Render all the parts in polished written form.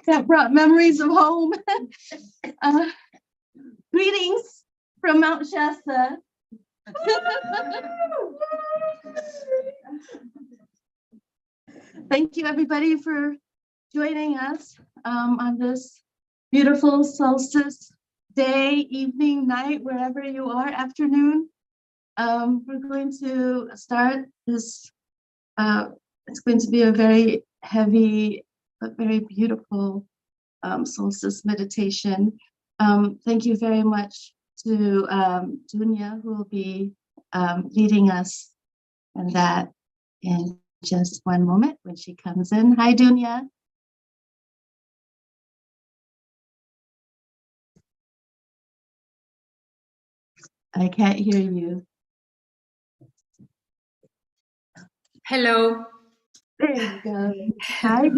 That brought memories of home. Greetings from Mount Shasta. Thank you, everybody, for joining us on this beautiful solstice day, evening, night, wherever you are, afternoon. We're going to start this. It's going to be a very heavy but very beautiful solstice meditation. Thank you very much to Dounia, who will be leading us in that in just one moment when she comes in. Hi, Dounia. I can't hear you. Hello. There you go. Hi.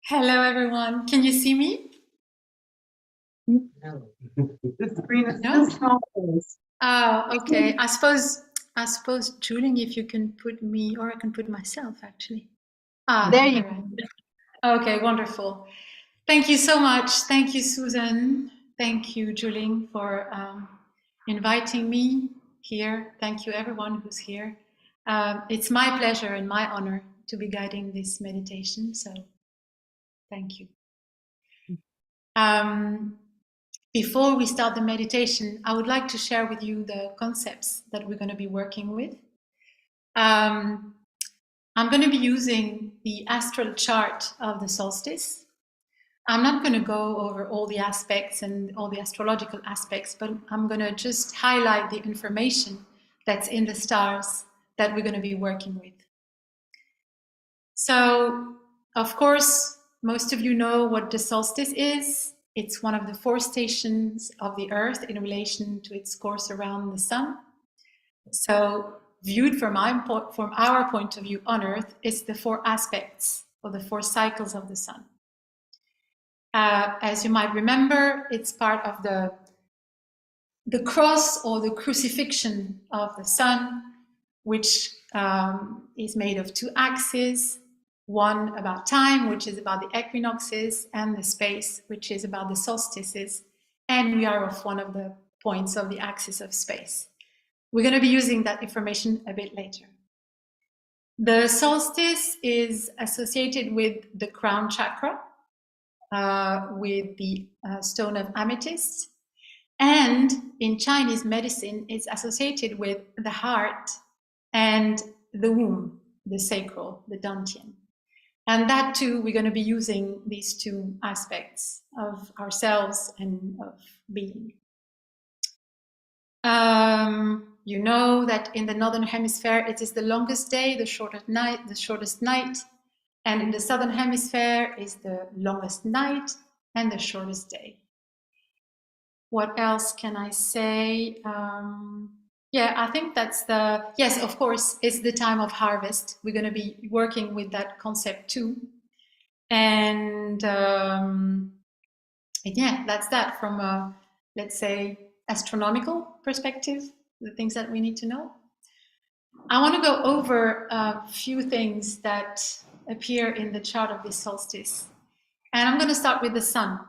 Hello, everyone. Can you see me? No. The screen is no? small. Oh, okay. I suppose, Julian, if you can put me, or I can put myself, actually. There you go. Okay, wonderful. Thank you so much. Thank you, Susan. Thank you, Julian, for inviting me here. Thank you, everyone who's here. It's my pleasure and my honor to be guiding this meditation, so thank you. Before we start the meditation, I would like to share with you the concepts that we're going to be working with. I'm going to be using the astral chart of the solstice. I'm not going to go over all the aspects and all the astrological aspects, but I'm going to just highlight the information that's in the stars that we're going to be working with. So, of course, most of you know what the solstice is. It's one of the 4 stations of the Earth in relation to its course around the Sun. So, viewed from our point of view on Earth, it's the 4 aspects or the 4 cycles of the Sun. As you might remember, it's part of the cross or the crucifixion of the Sun, which is made of 2 axes. One about time, which is about the equinoxes, and the space, which is about the solstices. And we are off one of the points of the axis of space. We're going to be using that information a bit later. The solstice is associated with the crown chakra, with the stone of amethyst. And in Chinese medicine, it's associated with the heart and the womb, the sacral, the dantian. And that too, we're going to be using these 2 aspects of ourselves and of being. You know that in the Northern Hemisphere, it is the longest day, the shortest night. And in the Southern Hemisphere is the longest night and the shortest day. What else can I say? Yeah, I think that's yes, of course, it's the time of harvest. We're going to be working with that concept too. And yeah, that's that from a, let's say, astronomical perspective, the things that we need to know. I want to go over a few things that appear in the chart of this solstice. And I'm going to start with the sun.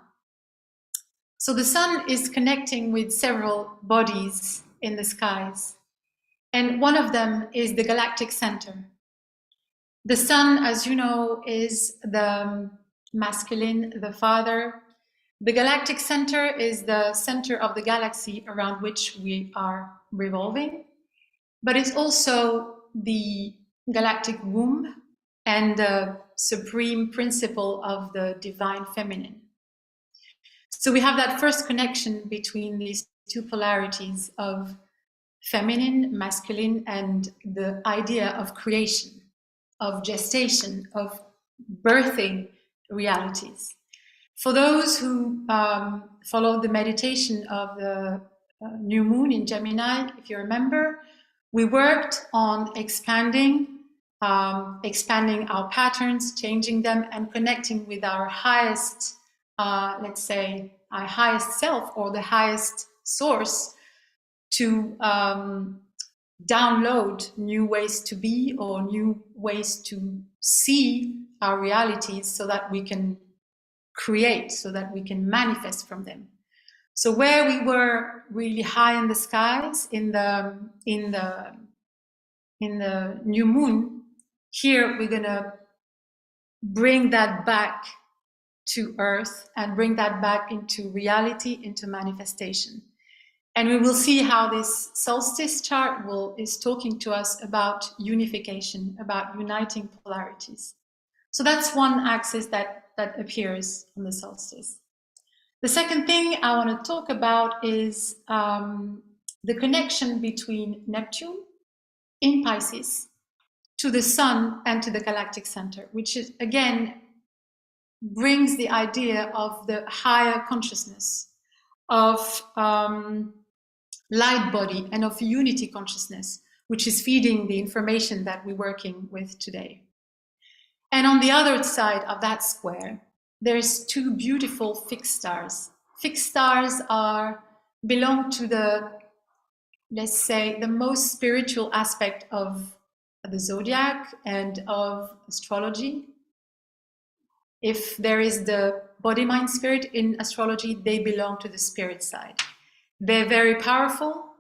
So the sun is connecting with several bodies in the skies. And one of them is the galactic center. The sun, as you know, is the masculine, the father. The galactic center is the center of the galaxy around which we are revolving, but it's also the galactic womb and the supreme principle of the divine feminine. So we have that first connection between these two polarities of feminine, masculine, and the idea of creation, of gestation, of birthing realities. For those who followed the meditation of the new moon in Gemini, if you remember, we worked on expanding our patterns, changing them, and connecting with our highest, let's say, our highest self or the highest source to download new ways to be or new ways to see our realities so that we can create, so that we can manifest from them. So where we were really high in the skies in the new moon, here we're gonna bring that back to earth and bring that back into reality, into manifestation. And we will see how this solstice chart is talking to us about unification, about uniting polarities. So that's one axis that appears on the solstice. The second thing I want to talk about is the connection between Neptune in Pisces to the sun and to the galactic center, which is, again, brings the idea of the higher consciousness, of light body, and of unity consciousness, which is feeding the information that we're working with today. And on the other side of that square, there's two beautiful fixed stars. Fixed stars belong to the, let's say, the most spiritual aspect of the zodiac and of astrology. If there is the body, mind, spirit in astrology, they belong to the spirit side. They're very powerful.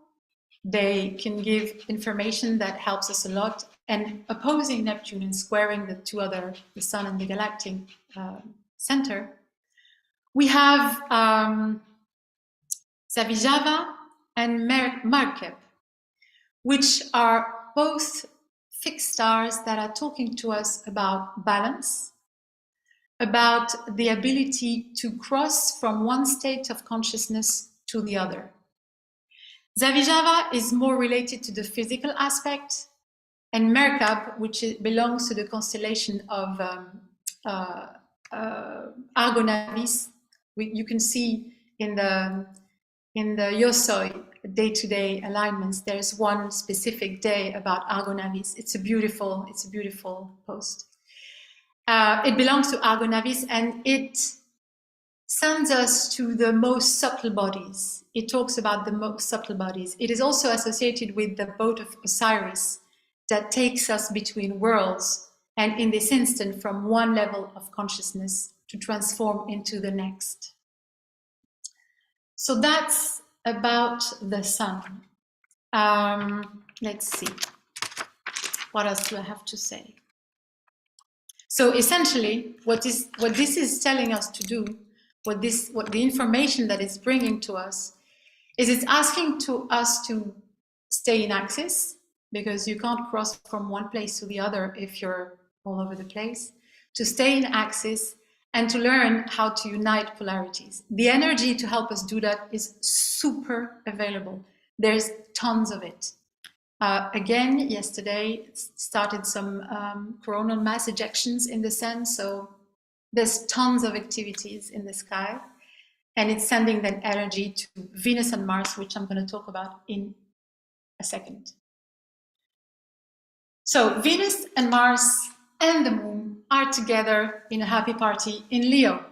They can give information that helps us a lot. And opposing Neptune and squaring the two other, the sun and the galactic center, we have Zavijava and Merkab, which are both fixed stars that are talking to us about balance, about the ability to cross from one state of consciousness to the other. Zavijava is more related to the physical aspect, and Merkab, which belongs to the constellation of Argonavis. You can see in the yosoy day-to-day alignments, there's one specific day about Argonavis. It's a beautiful post. It belongs to Argonavis, and it sends us to the most subtle bodies. It talks about the most subtle bodies. It is also associated with the boat of Osiris that takes us between worlds, and in this instant, from one level of consciousness to transform into the next. So that's about the sun. Let's see. What else do I have to say? So essentially, what this is telling us to do, what the information that it's bringing to us, is it's asking us to stay in axis, because you can't cross from one place to the other if you're all over the place, to stay in axis and to learn how to unite polarities. The energy to help us do that is super available. There's tons of it. Again, yesterday started some coronal mass ejections in the sun, so there's tons of activities in the sky, and it's sending that energy to Venus and Mars, which I'm going to talk about in a second. So Venus and Mars and the Moon are together in a happy party in Leo.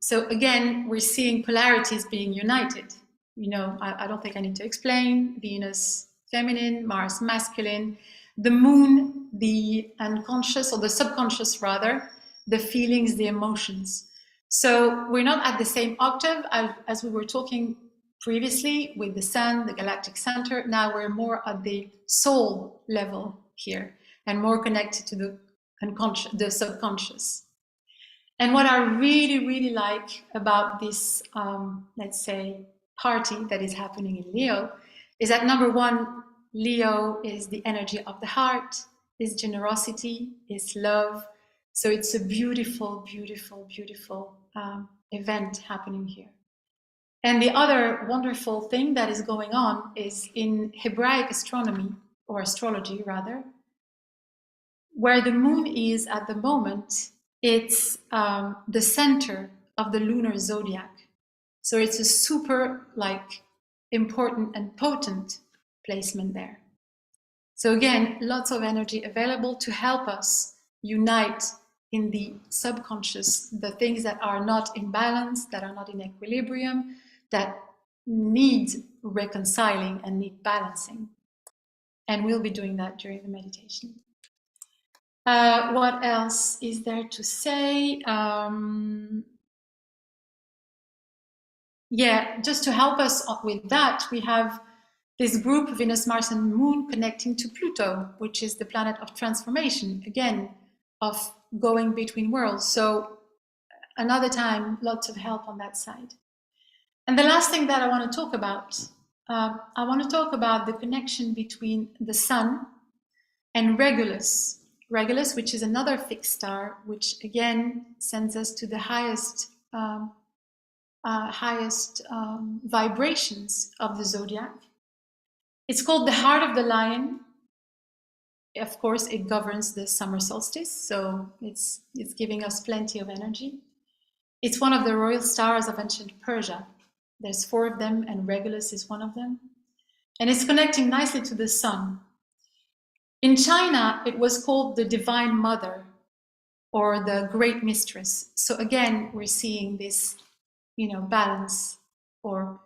So again, we're seeing polarities being united. You know, I don't think I need to explain. Venus feminine, Mars masculine, the Moon, the unconscious, or the subconscious rather, the feelings, the emotions. So we're not at the same octave as we were talking previously with the Sun, the galactic center. Now we're more at the soul level here and more connected to the unconscious, the subconscious. And what I really, really like about this, let's say, party that is happening in Leo is that number one, Leo is the energy of the heart, is generosity, is love. So it's a beautiful, beautiful, beautiful event happening here. And the other wonderful thing that is going on is in Hebraic astronomy, or astrology rather, where the moon is at the moment, it's the center of the lunar zodiac. So it's a super important and potent placement there. So again, lots of energy available to help us unite in the subconscious, the things that are not in balance, that are not in equilibrium, that need reconciling and need balancing. And we'll be doing that during the meditation. What else is there to say? Yeah, just to help us with that, we have this group, Venus, Mars, and Moon, connecting to Pluto, which is the planet of transformation, again, of going between worlds. So another time, lots of help on that side. And the last thing that I want to talk about, I want to talk about the connection between the Sun and Regulus. Regulus, which is another fixed star, which again sends us to the highest vibrations of the zodiac. It's called the heart of the lion. Of course, it governs the summer solstice, so it's giving us plenty of energy. It's one of the royal stars of ancient Persia. There's 4 of them, and Regulus is one of them. And it's connecting nicely to the sun. In China, it was called the Divine Mother, or the Great Mistress. So again, we're seeing this, balance or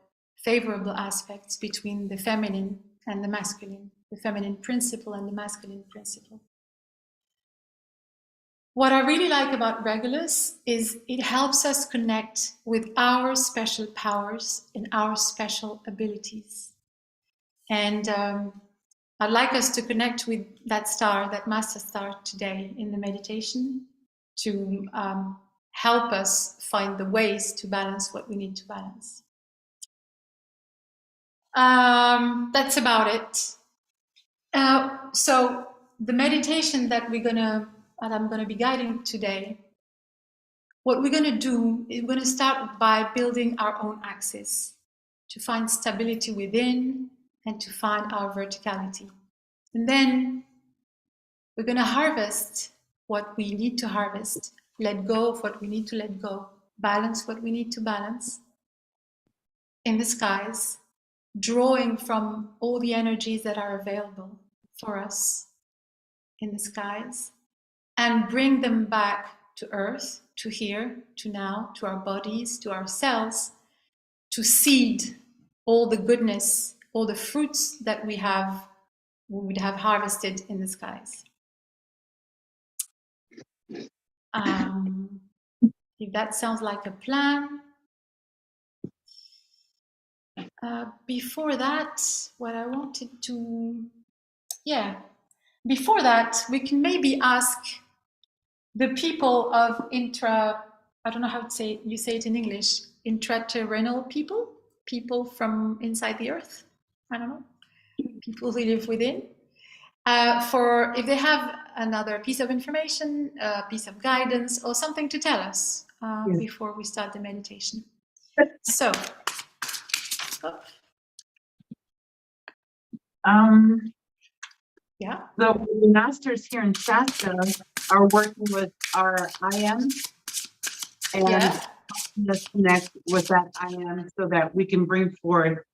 favorable aspects between the feminine and the masculine, the feminine principle and the masculine principle. What I really like about Regulus is it helps us connect with our special powers and our special abilities. And I'd like us to connect with that star, that master star today in the meditation to help us find the ways to balance what we need to balance. That's about it. So the meditation that I'm going to be guiding today, what we're going to do is we're going to start by building our own axis to find stability within and to find our verticality. And then we're going to harvest what we need to harvest, let go of what we need to let go, balance what we need to balance in the skies, drawing from all the energies that are available for us in the skies, and bring them back to Earth, to here, to now, to our bodies, to our cells, to seed all the goodness, all the fruits that we would have harvested in the skies. If that sounds like a plan. Before that, what I wanted to, before that, we can maybe ask the people of I don't know how to say, you say it in English, intraterrenal people from inside the earth, I don't know, people who live within, for if they have another piece of information, a piece of guidance, or something to tell us before we start the meditation. So, microscope? Yeah. So the masters here in Shasta are working with our IM and let's connect with that IM so that we can bring forward.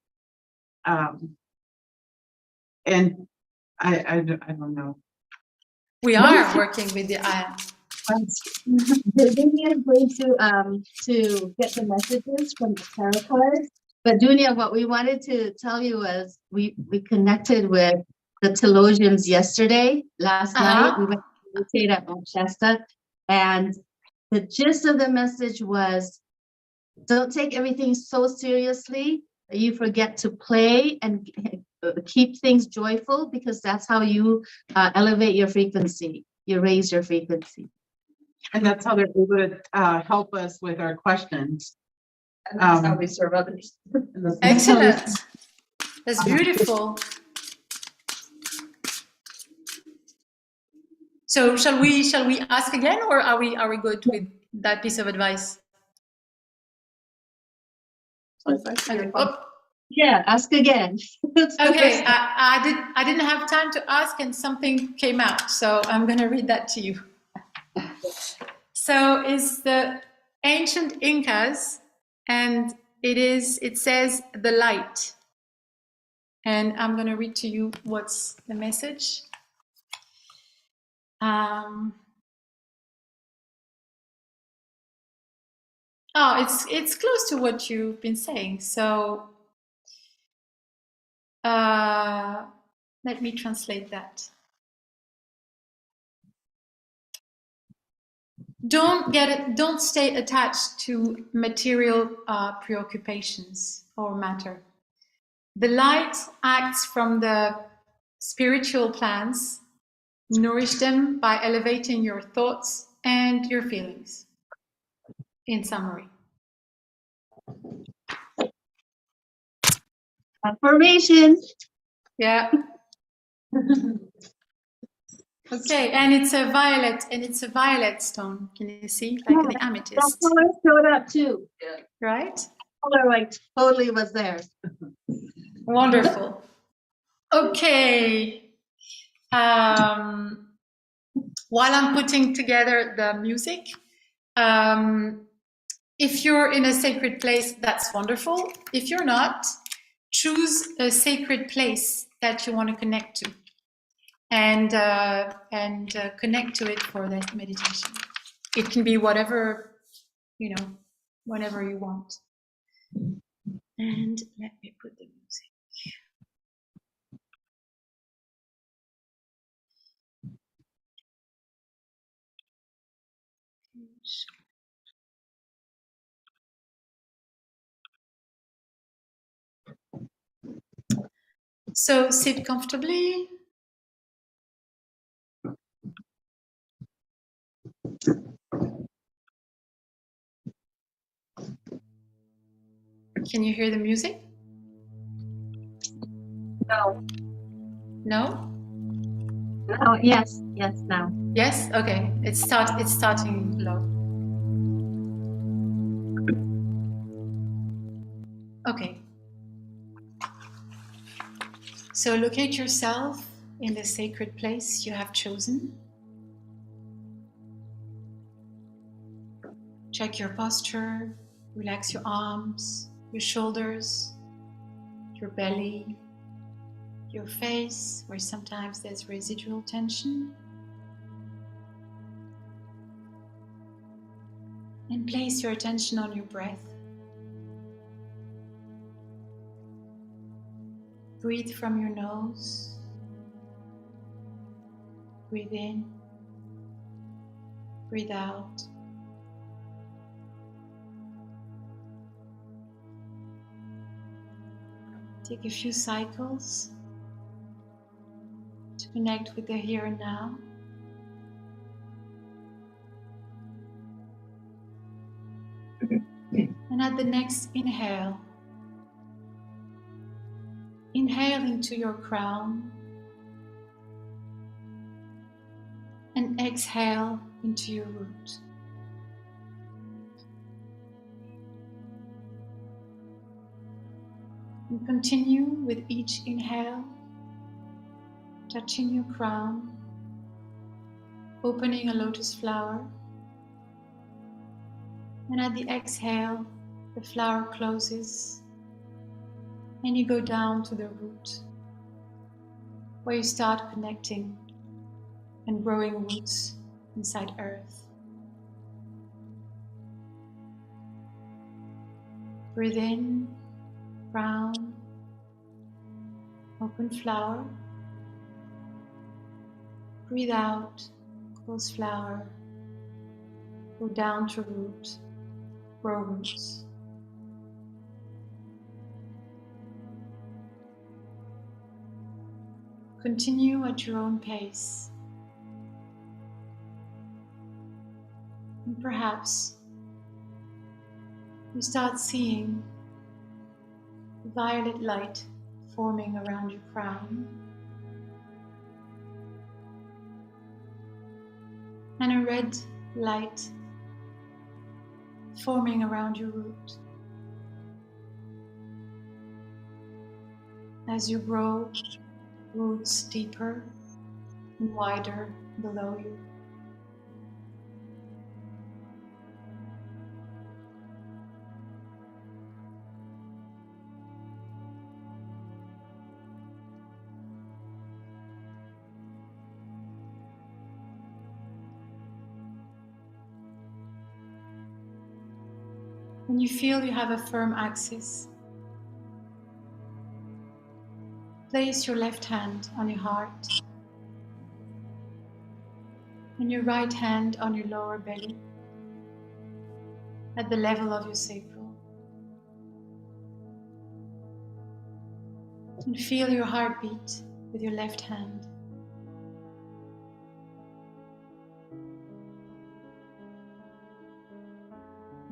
And I don't know. We are working with the IM. Dunia is going to get the messages from the tarot cards. But Dunia, what we wanted to tell you was we connected with the Telosians last night. We went to meditate at Mount Shasta, and the gist of the message was, don't take everything so seriously that you forget to play and keep things joyful, because that's how you elevate your frequency. You raise your frequency. And that's how they're able to help us with our questions. And that's how we serve others. Excellent. That's beautiful. So shall we ask again, or are we good with that piece of advice? Okay. Oh. Yeah, ask again. Okay, I didn't have time to ask, and something came out, so I'm going to read that to you. So it's the ancient Incas, and it says the light. And I'm going to read to you what's the message. It's close to what you've been saying. So let me translate that. Don't stay attached to material preoccupations or matter. The light acts from the spiritual plans. Nourish them by elevating your thoughts and your feelings. In summary. Affirmation. Yeah. Okay, and it's a violet stone. Can you see? Like the amethyst. That color showed up too. Yeah. Right? Color like totally was there. Wonderful. Okay. While I'm putting together the music, if you're in a sacred place, that's wonderful. If you're not, choose a sacred place that you want to connect to, and connect to it for that meditation. It can be whatever, whenever you want. And let me put the music. So sit comfortably. Can you hear the music? No. No? Oh, yes, now. Yes? Okay. It's starting low. Okay. So locate yourself in the sacred place you have chosen. Check your posture, relax your arms, your shoulders, your belly, your face, where sometimes there's residual tension. And place your attention on your breath. Breathe from your nose. Breathe in. Breathe out. Take a few cycles to connect with the here and now. And at the next inhale, inhale into your crown and exhale into your root. And continue with each inhale, touching your crown, opening a lotus flower. And at the exhale, the flower closes and you go down to the root, where you start connecting and growing roots inside earth. Breathe in, crown, open flower. Breathe out, close flower, go down to root, grow roots. Continue at your own pace. And perhaps you start seeing violet light forming around your crown and a red light forming around your root. As you grow roots deeper and wider below you. When you feel you have a firm axis, place your left hand on your heart and your right hand on your lower belly at the level of your sacral. And feel your heartbeat with your left hand.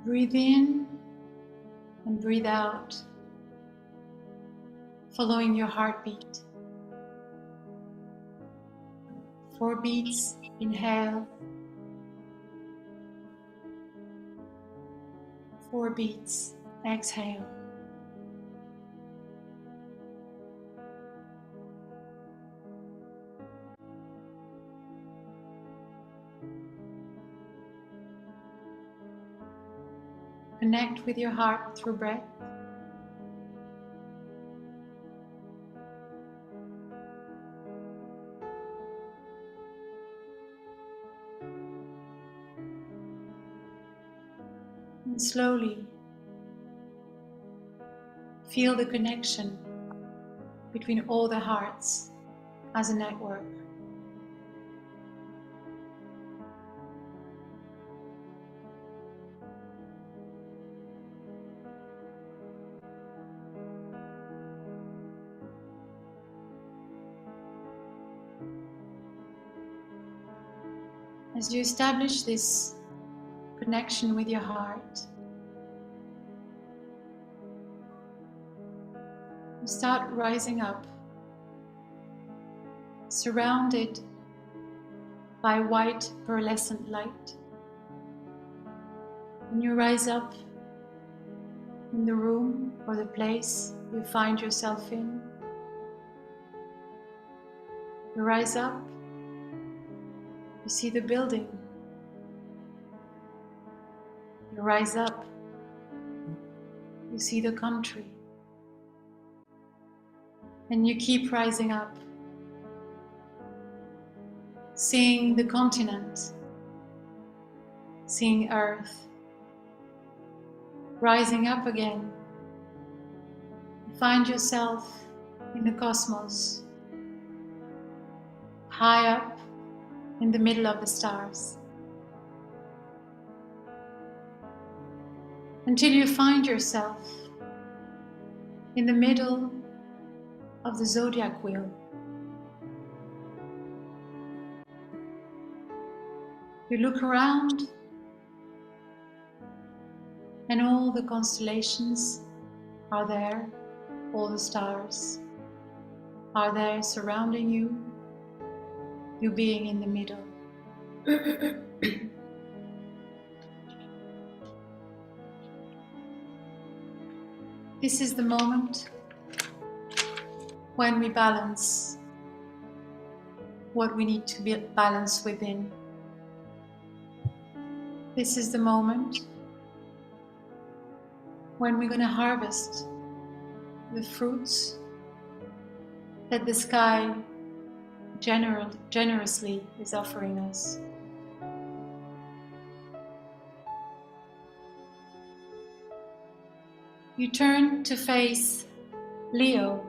Breathe in and breathe out, following your heartbeat. 4 beats, inhale. 4 beats, exhale. Connect with your heart through breath. And slowly feel the connection between all the hearts as a network. As you establish this connection with your heart, you start rising up, surrounded by white pearlescent light. And you rise up in the room or the place you find yourself in. You rise up, you see the building. You rise up, you see the country. And you keep rising up, seeing the continent, seeing Earth. Rising up again, you find yourself in the cosmos, high up in the middle of the stars, until you find yourself in the middle of the zodiac wheel. You look around and all the constellations are there, all the stars are there surrounding you, you being in the middle. This is the moment when we balance what we need to be balanced within. This is the moment when we're going to harvest the fruits that the sky generously is offering us. You turn to face Leo.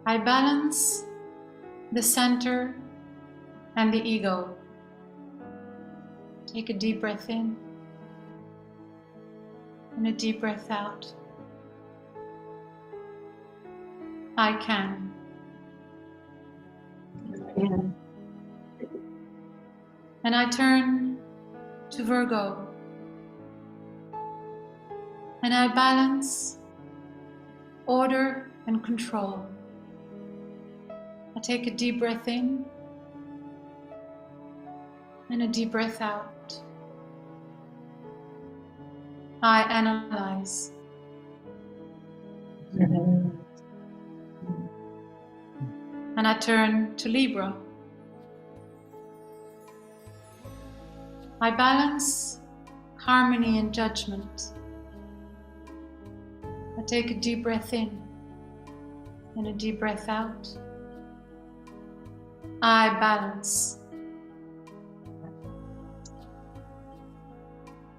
I balance the center and the ego. Take a deep breath in and a deep breath out. I can. And I turn to Virgo. And I balance order and control. I take a deep breath in and a deep breath out. I analyze. And I turn to Libra. I balance harmony and judgment. I take a deep breath in and a deep breath out. I balance.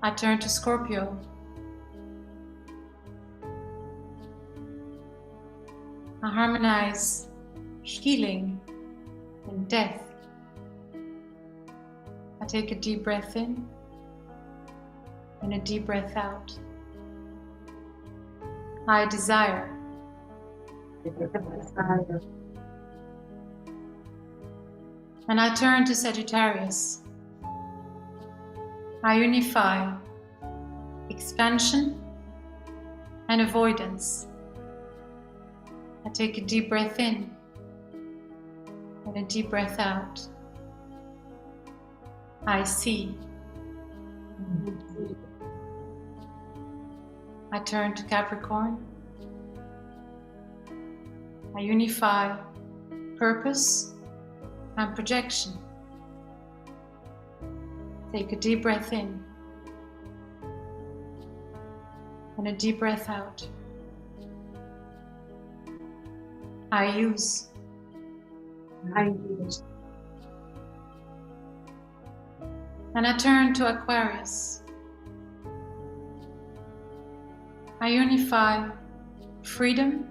I turn to Scorpio. I harmonize healing and death. I take a deep breath in and a deep breath out. I desire. And I turn to Sagittarius. I unify expansion and avoidance. I take a deep breath in and a deep breath out. I see. I turn to Capricorn. I unify purpose and projection. Take a deep breath in and a deep breath out. I use. And I turn to Aquarius. I unify freedom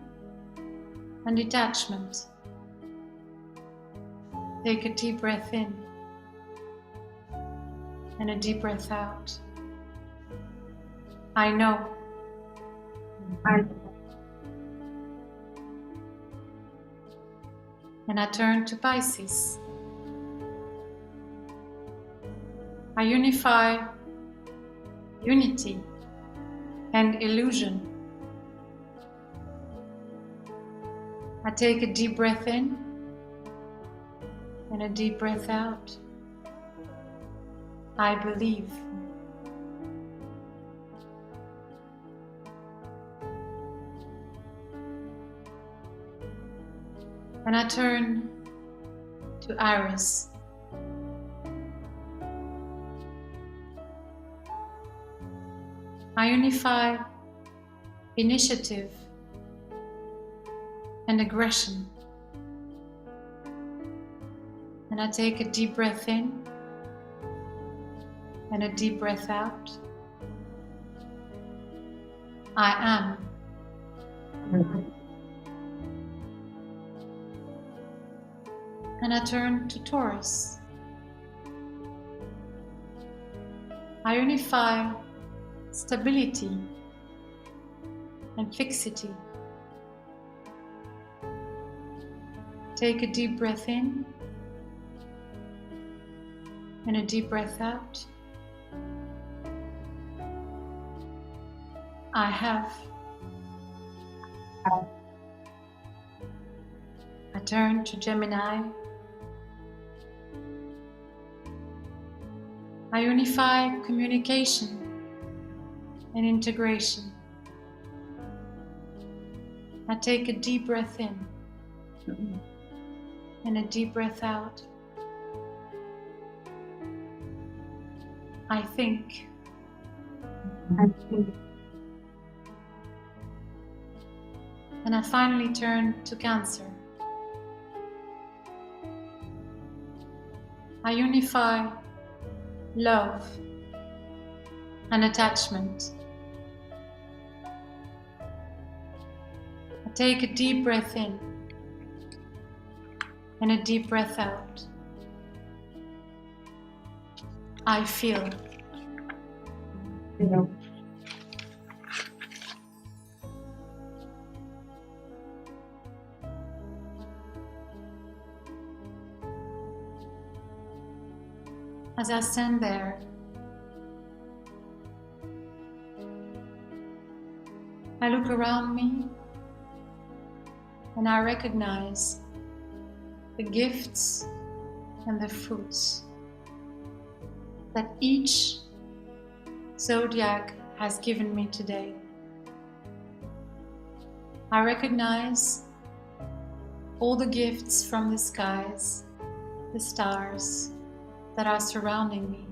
and detachment. Take a deep breath in and a deep breath out. I know. And I turn to Pisces. I unify unity and illusion. I take a deep breath in and a deep breath out. I believe. And I turn to Aries. I unify initiative and aggression. And I take a deep breath in and a deep breath out. I am. And I turn to Taurus. I unify stability and fixity. Take a deep breath in and a deep breath out. I have. I turn to Gemini. I unify communication and integration. I take a deep breath in and a deep breath out. I think. And I finally turn to Cancer. I unify love and attachment. I take a deep breath in and a deep breath out. I feel. As I stand there, I look around me and I recognize the gifts and the fruits that each zodiac has given me today. I recognize all the gifts from the skies, the stars that are surrounding me.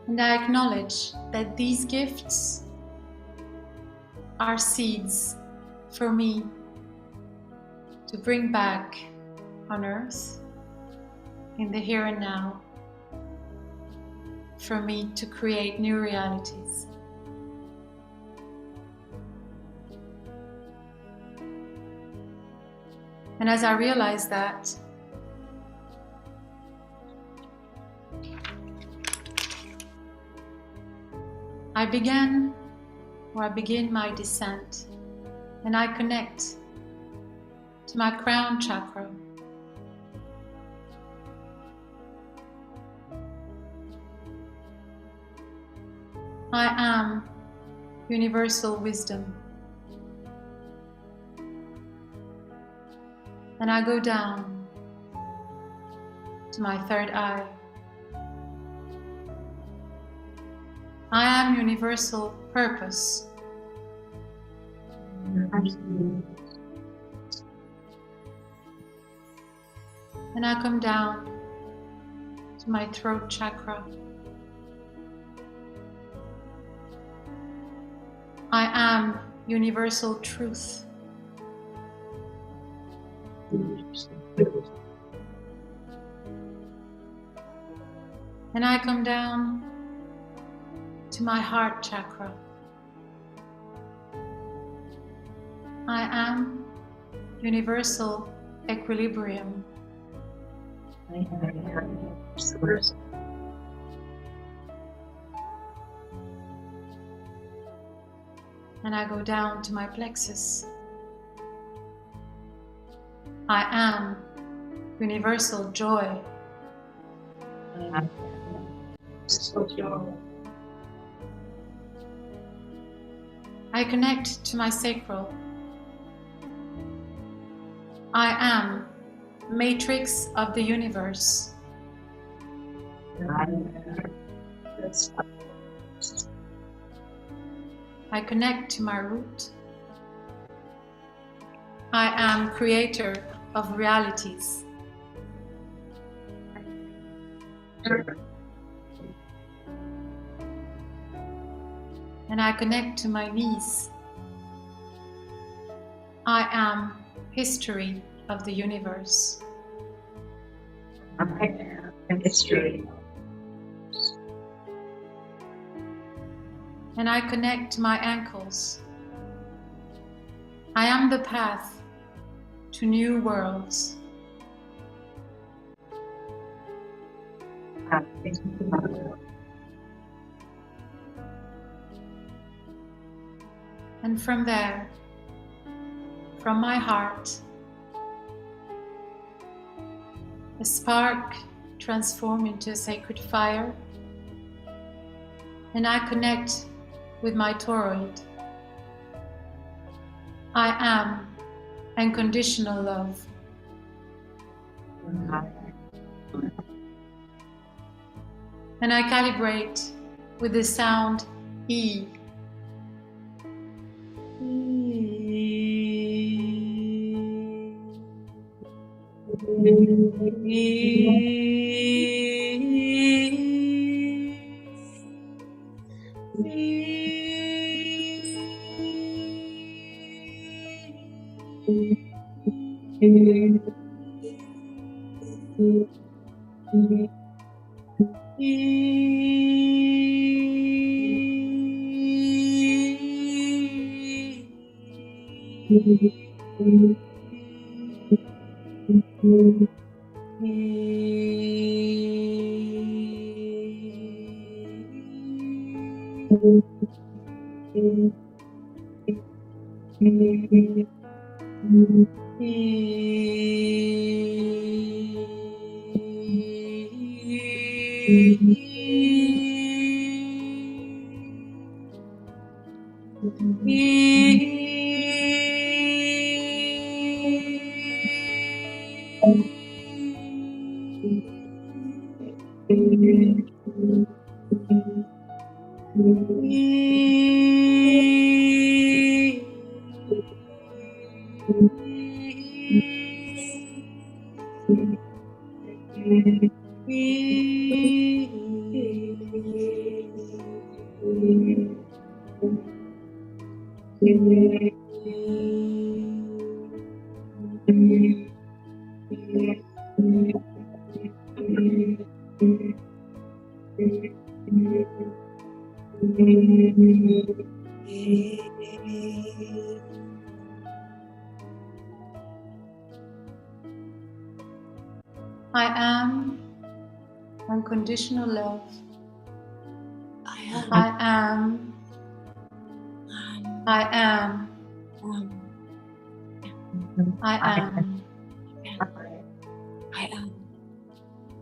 And I acknowledge that these gifts are seeds for me to bring back on earth, in the here and now, for me to create new realities. And as I realize that, I begin my descent, and I connect to my crown chakra. I am universal wisdom. And I go down to my third eye. I am universal purpose. And I come down to my throat chakra. I am universal truth. And I come down to my heart chakra. I am universal equilibrium. And I go down to my plexus. I am universal joy. I connect to my sacral. I am matrix of the universe. I connect to my root. I am creator of realities. And I connect to my knees. I am history of the universe. History. And I connect to my ankles. I am the path to new worlds. And from there, from my heart, a spark transforms into a sacred fire, and I connect with my toroid. I am unconditional love. And I calibrate with the sound E. I am unconditional love. I am. I am. I am.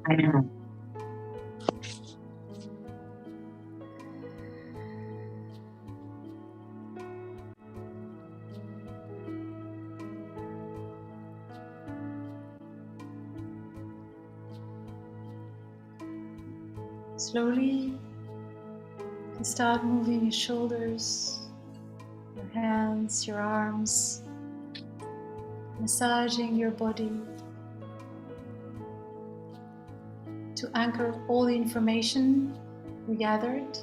I am. Slowly, you start moving your shoulders, your hands, your arms, massaging your body to anchor all the information we gathered.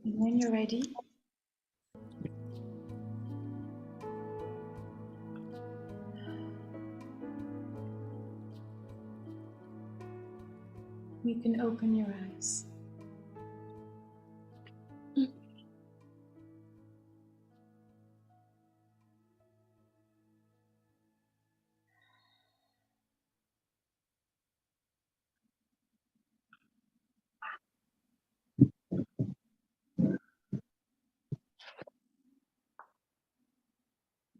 And when you're ready, you can open your eyes.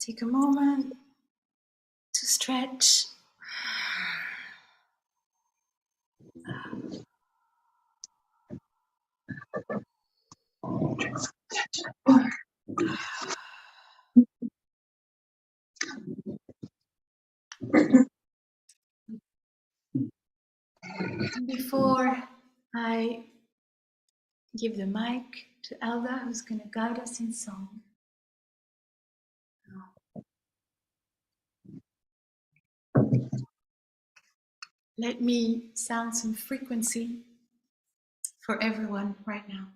Take a moment to stretch. Before I give the mic to Elda, who's going to guide us in song, let me sound some frequency for everyone right now.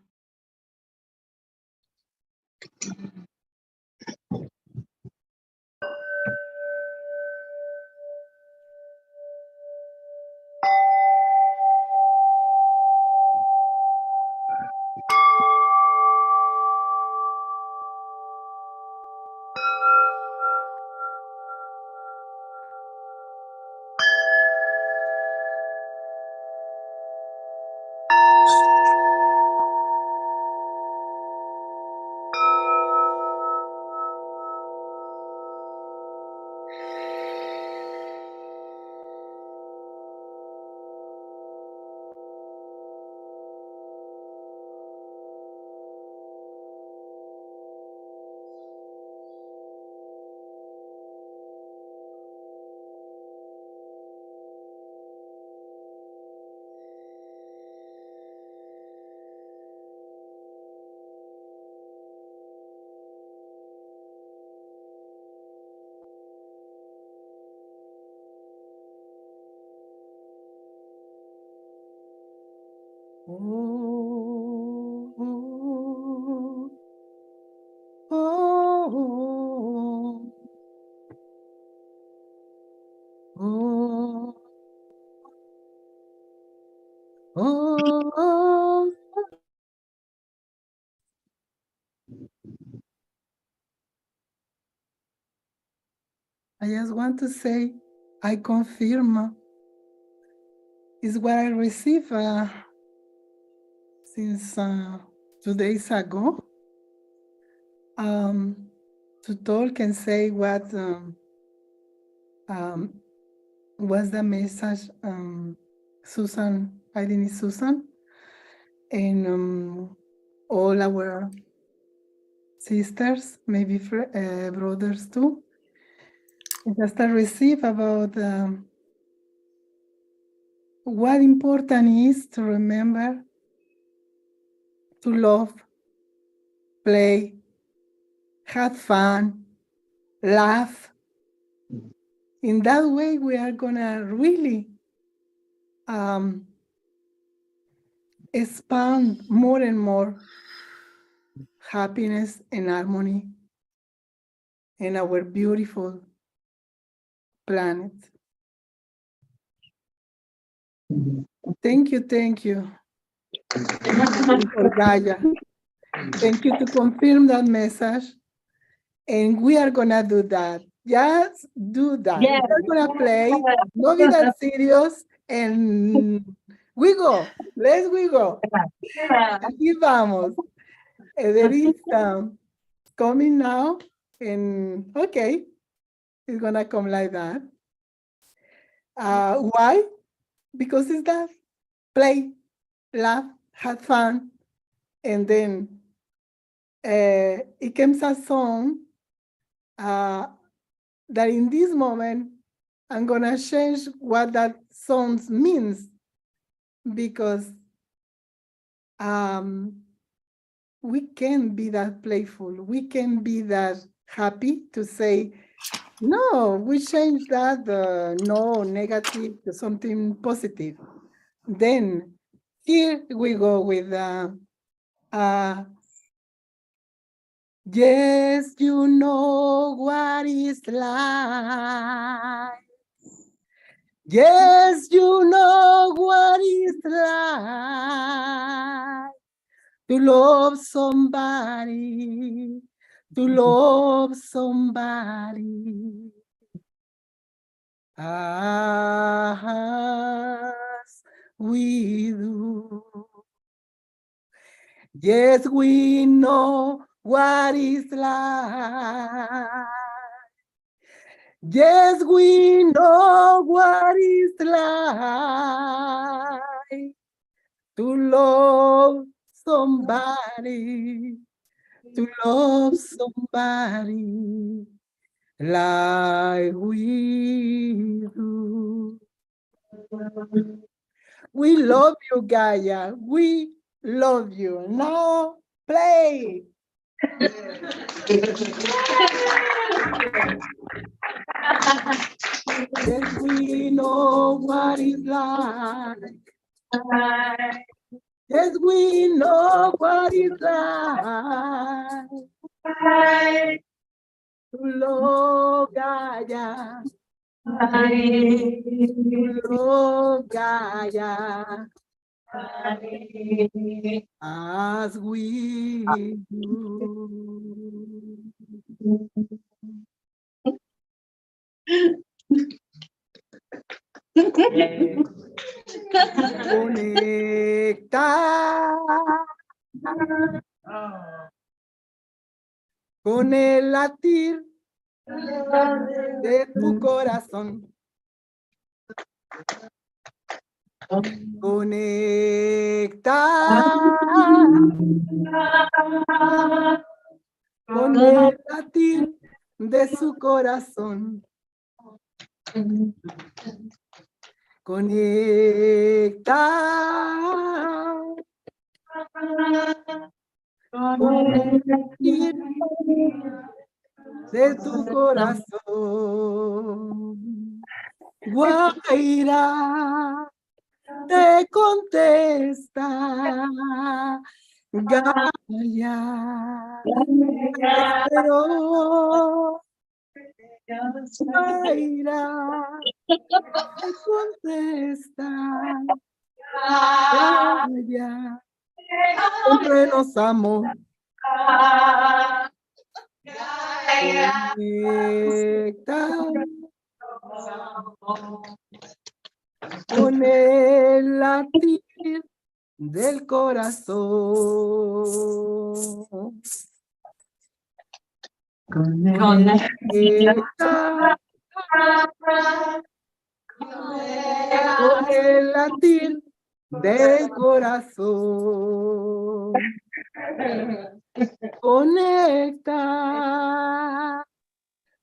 I just want to say, I confirm is what I received since 2 days ago to talk and say what was the message Susan, I think it's Susan, and all our sisters, maybe brothers too, just to receive about what important is to remember to love, play, have fun, laugh. In that way, we are gonna really expand more and more happiness and harmony in our beautiful planet. Thank you, for Gaia. Thank you to confirm that message. And we are gonna do that. Just do that. Yes. We're gonna play, not be that serious, and we go. We go. Aquí vamos. There is coming now, and okay, it's gonna come like that. Why? Because it's that. Play, laugh, have fun, and then it comes a song that in this moment, I'm gonna change what that song means, because we can be that playful, we can be that happy to say, no, we change that no negative to something positive. Then here we go with yes, you know what it's like. Yes, you know what it's like to love somebody, to love somebody as we do. Yes, we know what it's like. Yes, we know what it's like to love somebody, to love somebody like we do. We love you, Gaia. We love you. Now play. Yes, we know what it's like. Yes, we know what it's like to love Gaia. To love Gaia as we do. Conectar con el latir de tu corazón. Conectar con el latir de su corazón. Conectar con el latir de tu corazón. Guaira, te contesta Gaia, pero Mayra te contesta Gaia, siempre nos amo. Conecta con el latir del corazón. Conecta con el latir del corazón. Conecta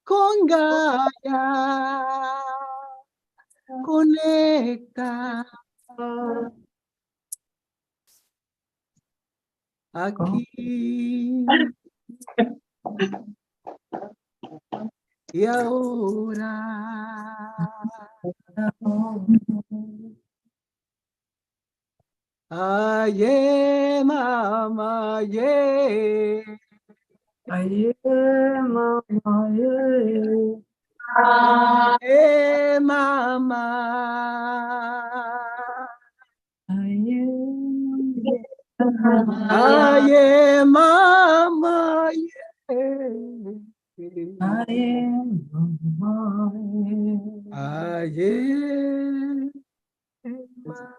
con Gaia. Conecta aquí y ahora. Aye, mama, ye. Aye, mama, ye. Aye, mama. Aye, aye, mama, ye. Aye, mama, ye. Aye, mama.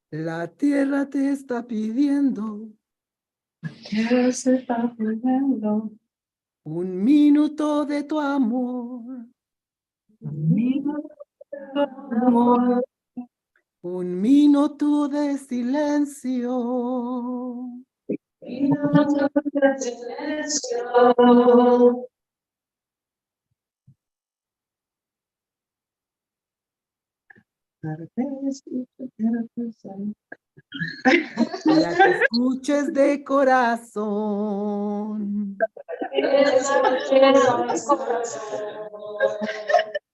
La tierra te está pidiendo. ¿Qué se está pidiendo? Un minuto de tu amor. Un minuto de tu amor. Un minuto de silencio. Un minuto de silencio. La que escuches de corazón.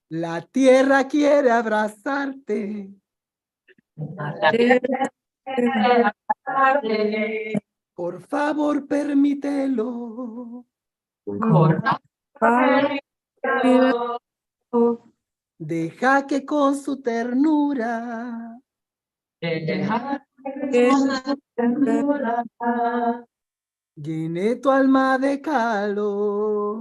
La tierra quiere abrazarte. Por favor, permítelo. Deja que con su ternura. Llene tu alma de calor.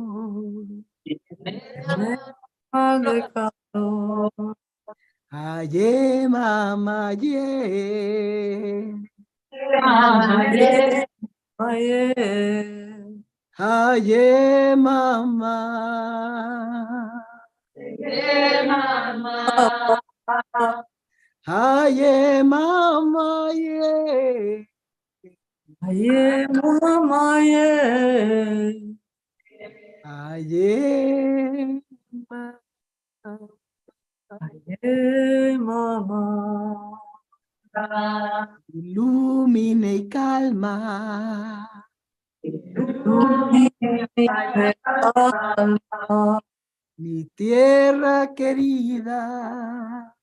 Aye, mama, ye. Aye, mama. Aye, mama, ye. Aye, mama, ye. Aye, mama. Aye, mama. Ilumine y calma. Mi tierra querida.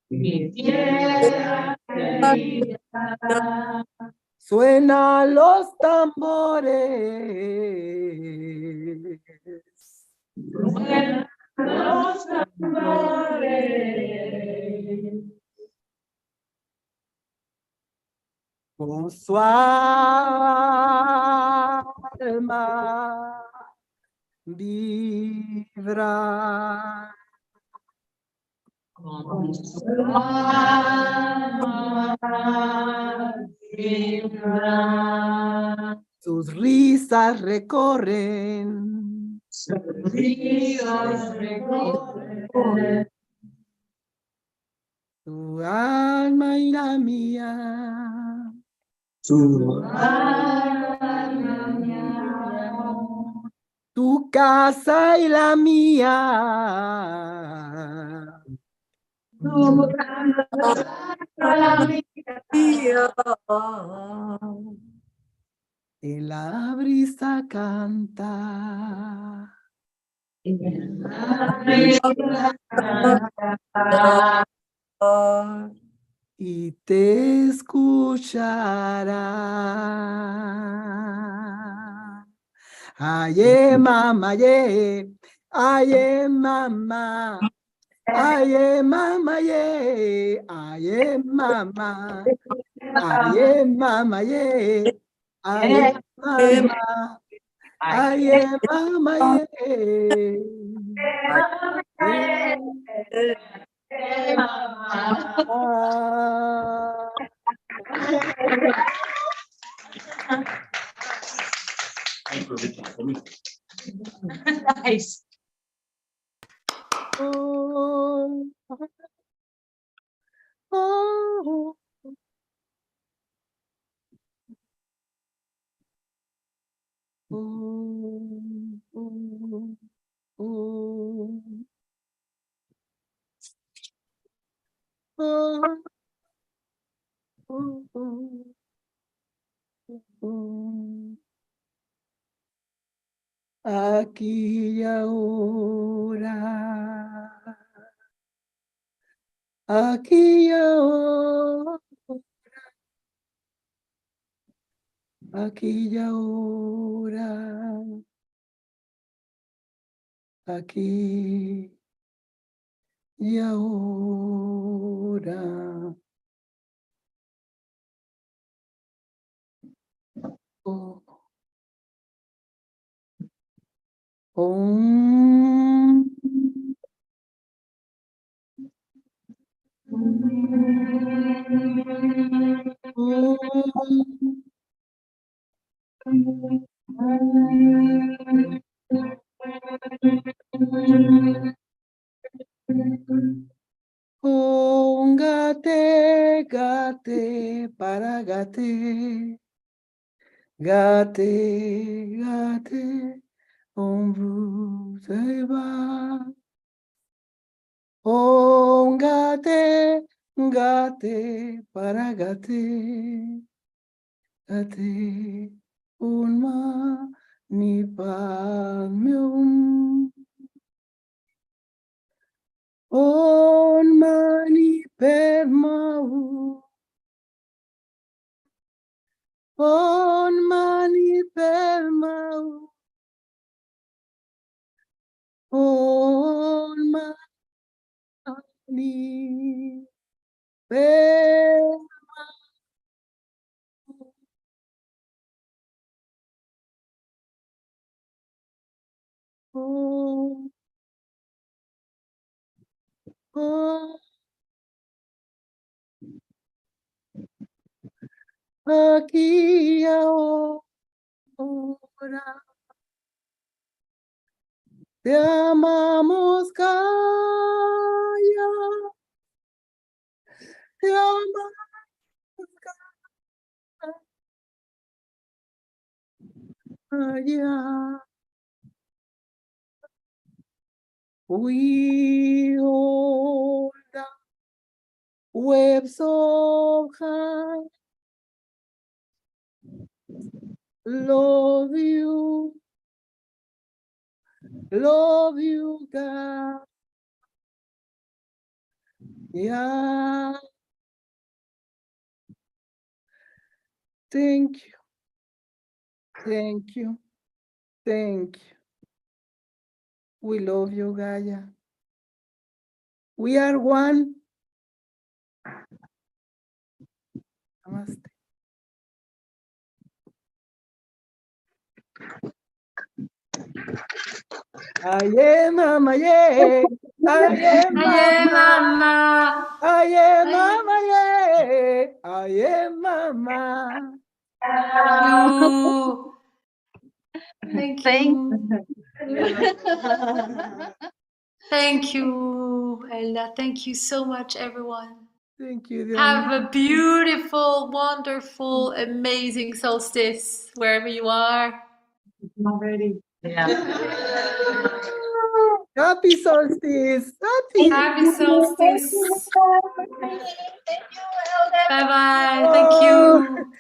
Mi tierra querida. Suenan los tambores. Suenan los tambores. Con su alma vibra. Con su alma vibra. Sus risas recorren. Sus risas recorren. Tu alma y la mía. Tu alma y la mía. Tu casa y la mía. Tu casa y la mía. En la brisa canta. y te escuchará. Aye, mama, aye, aye, mama, aye, mama, aye, aye, mama, aye, mama, aye, aye, mama, aye, mama, aye. Nice. Oh, oh, oh, oh, oh, oh, oh, oh. Aquí y ahora, aquí y ahora, aquí y ahora, aquí y ahora. Oh, oh. Un gate, gate, para gate, gate, gate, un bruce va. Un gate, gate, para gate, gate, un ma, ni pa, un mani per mau. On mani per mau. On mani per mau. Oh, aquí ahora te amamos, Gaia. Te amamos, Gaia. We hold the webs of high. Love you, God. Yeah. Thank you. Thank you. Thank you. We love you, Gaia. We are one. Namaste. Aye, mama, yeah. Aye, mama. Aye, mama, yeah. Aye, mama. Thank Thank you. Thank you, Elda. Thank you so much, everyone. Thank you, Dounia. Have a beautiful, wonderful, amazing solstice wherever you are. Already. Yeah. Happy solstice. Happy. Happy solstice. you, Elda. Bye bye. Thank you.